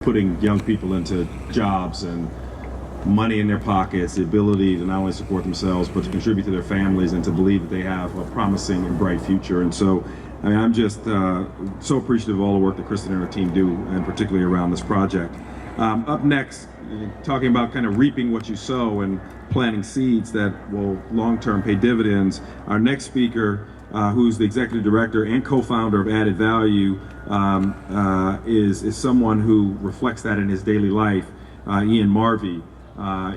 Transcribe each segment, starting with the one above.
putting young people into jobs and money in their pockets, the ability to not only support themselves, but to contribute to their families and to believe that they have a promising and bright future. And so, I mean, I'm just so appreciative of all the work that Kristen and her team do, and particularly around this project. Up next, talking about kind of reaping what you sow and planting seeds that will long-term pay dividends. Our next speaker, who's the executive director and co-founder of Added Value, is someone who reflects that in his daily life, Ian Marvy.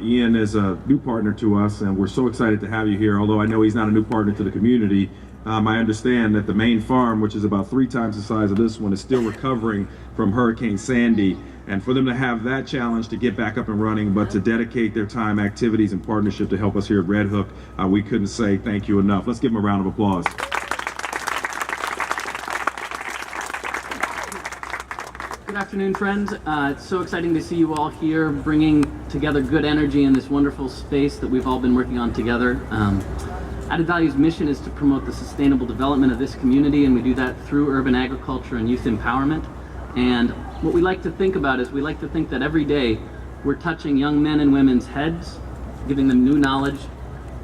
Ian is a new partner to us, and we're so excited to have you here. Although I know he's not a new partner to the community, I understand that the main farm, which is about 3 times the size of this one, is still recovering from Hurricane Sandy. And for them to have that challenge to get back up and running, but to dedicate their time, activities, and partnership to help us here at Red Hook, we couldn't say thank you enough. Let's give them a round of applause. Good afternoon, friends. It's so exciting to see you all here, bringing together good energy in this wonderful space that we've all been working on together. Added Value's mission is to promote the sustainable development of this community, and we do that through urban agriculture and youth empowerment. And what we like to think about is we like to think that every day we're touching young men and women's heads, giving them new knowledge,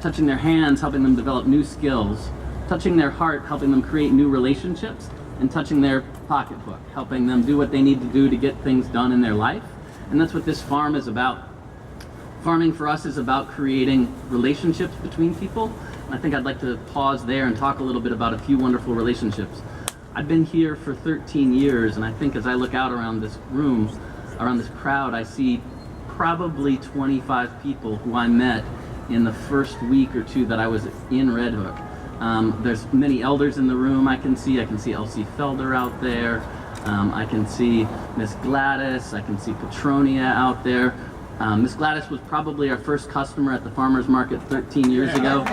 touching their hands, helping them develop new skills, touching their heart, helping them create new relationships, and touching their pocketbook, helping them do what they need to do to get things done in their life. And that's what this farm is about. Farming for us is about creating relationships between people. And I think I'd like to pause there and talk a little bit about a few wonderful relationships. I've been here for 13 years, and I think as I look out around this room, around this crowd, I see probably 25 people who I met in the first week or two that I was in Red Hook. There's many elders in the room I can see. Elsie Felder out there. I can see Miss Gladys. I can see Petronia out there. Miss Gladys was probably our first customer at the farmer's market 13 years ago.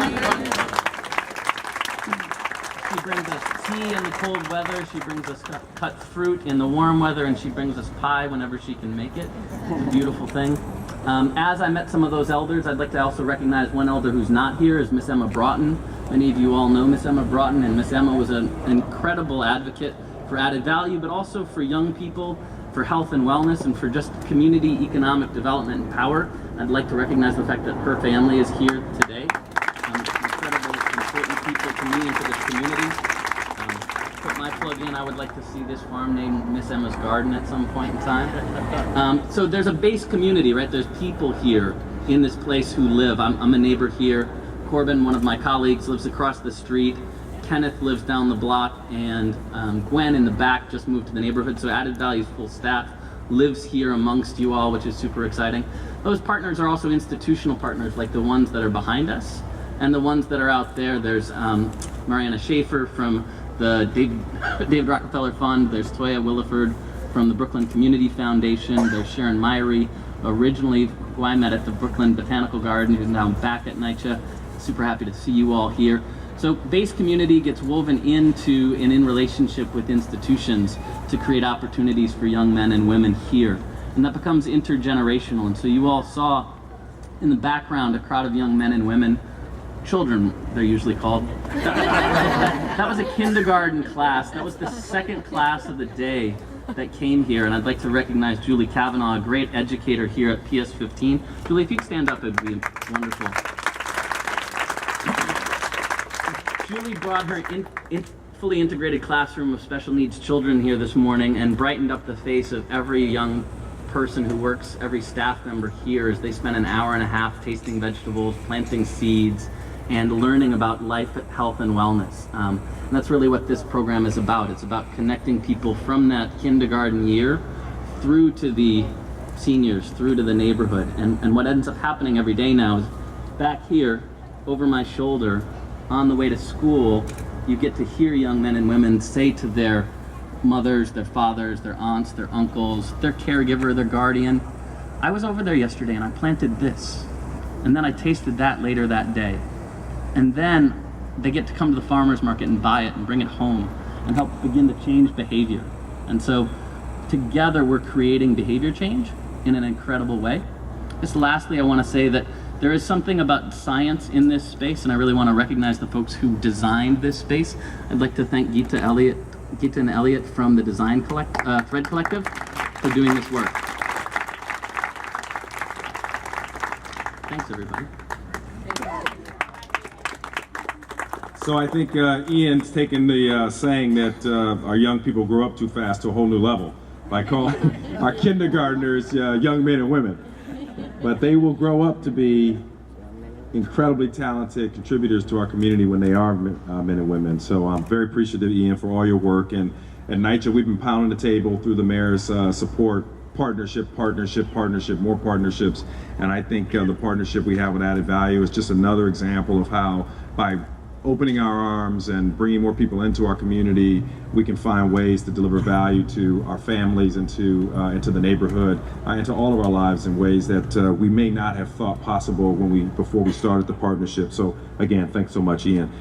She brings us tea in the cold weather. She brings us cut fruit in the warm weather, and she brings us pie whenever she can make it. It's a beautiful thing. As I met some of those elders, I'd like to also recognize one elder who's not here, is Miss Emma Broughton. Many of you all know Miss Emma Broughton, and Miss Emma was an incredible advocate for Added Value, but also for young people, for health and wellness, and for just community economic development and power. I'd like to recognize the fact that her family is here today. Incredible, important people to me and to this community. Put my plug in, I would like to see this farm named Miss Emma's Garden at some point in time. So there's a base community, right? There's people here in this place who live. I'm a neighbor here. Corbin, one of my colleagues, lives across the street. Kenneth lives down the block, and Gwen in the back just moved to the neighborhood. So Added Value's full staff lives here amongst you all, which is super exciting. Those partners are also institutional partners, like the ones that are behind us and the ones that are out there. There's Mariana Schaefer from the David Rockefeller Fund. There's Toya Williford from the Brooklyn Community Foundation. There's Sharon Myrie, originally who I met at the Brooklyn Botanical Garden, who's now back at NYCHA. Super happy to see you all here. So base community gets woven into and in relationship with institutions to create opportunities for young men and women here. And that becomes intergenerational. And so you all saw in the background a crowd of young men and women, children they're usually called. That was a kindergarten class. That was the second class of the day that came here. And I'd like to recognize Julie Kavanaugh, a great educator here at PS 15. Julie, if you could stand up, it'd be wonderful. Julie brought her fully integrated classroom of special needs children here this morning and brightened up the face of every young person who works, every staff member here, as they spent an hour and a half tasting vegetables, planting seeds, and learning about life, health, and wellness. And that's really what this program is about. It's about connecting people from that kindergarten year through to the seniors, through to the neighborhood. And what ends up happening every day now is back here, over my shoulder, on the way to school, you get to hear young men and women say to their mothers, their fathers, their aunts, their uncles, their caregiver, their guardian, I was over there yesterday and I planted this, and then I tasted that later that day. And then they get to come to the farmer's market and buy it and bring it home and help begin to change behavior. And so together we're creating behavior change in an incredible way. Just lastly, I want to say that there is something about science in this space, and I really want to recognize the folks who designed this space. I'd like to thank Geeta and Elliot from the Thread Collective for doing this work. Thanks, everybody. So I think Ian's taken the saying that our young people grow up too fast to a whole new level by calling our kindergartners young men and women. But they will grow up to be incredibly talented contributors to our community when they are men and women. So I'm very appreciative, Ian, for all your work. And at NYCHA, we've been pounding the table through the mayor's support, partnership, more partnerships. And I think the partnership we have with Added Value is just another example of how, by opening our arms and bringing more people into our community, we can find ways to deliver value to our families and to the neighborhood and to all of our lives in ways that we may not have thought possible before we started the partnership. So again, thanks so much, Ian.